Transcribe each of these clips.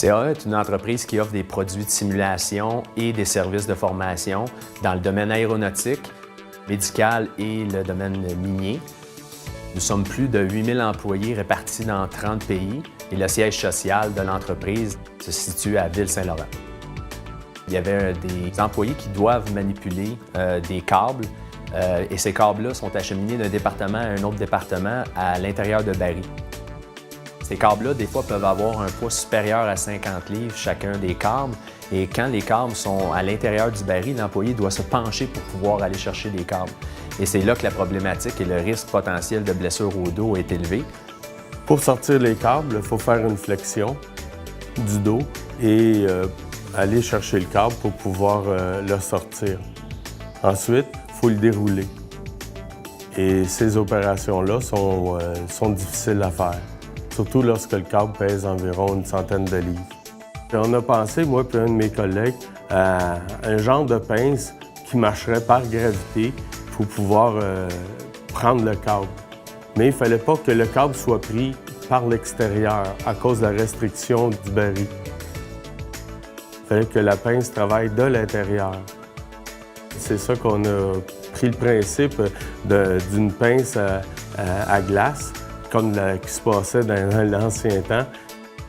CAE est une entreprise qui offre des produits de simulation et des services de formation dans le domaine aéronautique, médical et le domaine minier. Nous sommes plus de 8000 employés répartis dans 30 pays et le siège social de l'entreprise se situe à Ville-Saint-Laurent. Il y avait des employés qui doivent manipuler des câbles et ces câbles-là sont acheminés d'un département à un autre département à l'intérieur de Barry. Ces câbles-là, des fois, peuvent avoir un poids supérieur à 50 livres chacun des câbles. Et quand les câbles sont à l'intérieur du baril, l'employé doit se pencher pour pouvoir aller chercher les câbles. Et c'est là que la problématique et le risque potentiel de blessure au dos est élevé. Pour sortir les câbles, il faut faire une flexion du dos et aller chercher le câble pour pouvoir le sortir. Ensuite, il faut le dérouler. Et ces opérations-là sont difficiles à faire, surtout lorsque le câble pèse environ une centaine de livres. Et on a pensé, moi et un de mes collègues, à un genre de pince qui marcherait par gravité pour pouvoir prendre le câble. Mais il ne fallait pas que le câble soit pris par l'extérieur à cause de la restriction du baril. Il fallait que la pince travaille de l'intérieur. C'est ça qu'on a pris le principe d'une pince à glace, comme qui se passait dans l'ancien temps.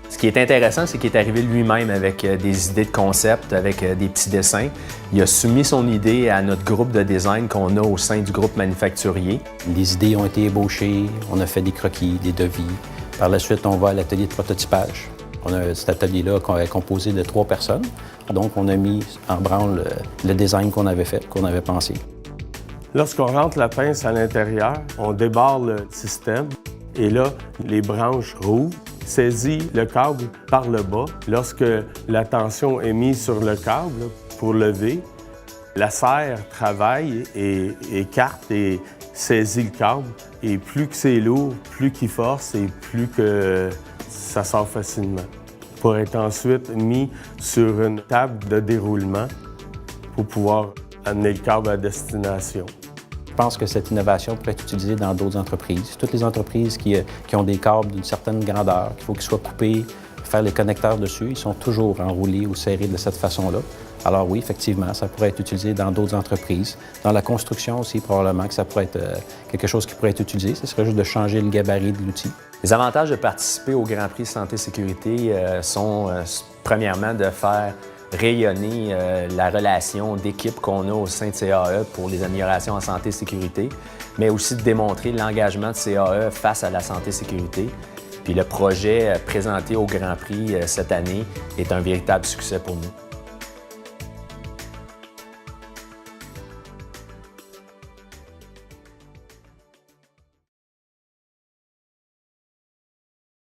Ce qui est intéressant, c'est qu'il est arrivé lui-même avec des idées de concept, avec des petits dessins. Il a soumis son idée à notre groupe de design qu'on a au sein du groupe manufacturier. Les idées ont été ébauchées, on a fait des croquis, des devis. Par la suite, on va à l'atelier de prototypage. Cet atelier-là est composé de 3 personnes. Donc, on a mis en branle le design qu'on avait fait, qu'on avait pensé. Lorsqu'on rentre la pince à l'intérieur, on débarre le système et là, les branches rouvrent, saisit le câble par le bas. Lorsque la tension est mise sur le câble pour lever, la serre travaille et écarte et saisit le câble. Et plus que c'est lourd, plus qu'il force et plus que ça sort facilement. Pour être ensuite mis sur une table de déroulement pour pouvoir amener le câble à destination. Je pense que cette innovation pourrait être utilisée dans d'autres entreprises. Toutes les entreprises qui ont des câbles d'une certaine grandeur, qu'il faut qu'ils soient coupés, faire les connecteurs dessus, ils sont toujours enroulés ou serrés de cette façon-là. Alors oui, effectivement, ça pourrait être utilisé dans d'autres entreprises. Dans la construction aussi, probablement que ça pourrait être quelque chose qui pourrait être utilisé. Ce serait juste de changer le gabarit de l'outil. Les avantages de participer au Grand Prix Santé-Sécurité sont premièrement de faire rayonner la relation d'équipe qu'on a au sein de CAE pour les améliorations en santé-sécurité, mais aussi de démontrer l'engagement de CAE face à la santé-sécurité. Puis le projet présenté au Grand Prix cette année est un véritable succès pour nous.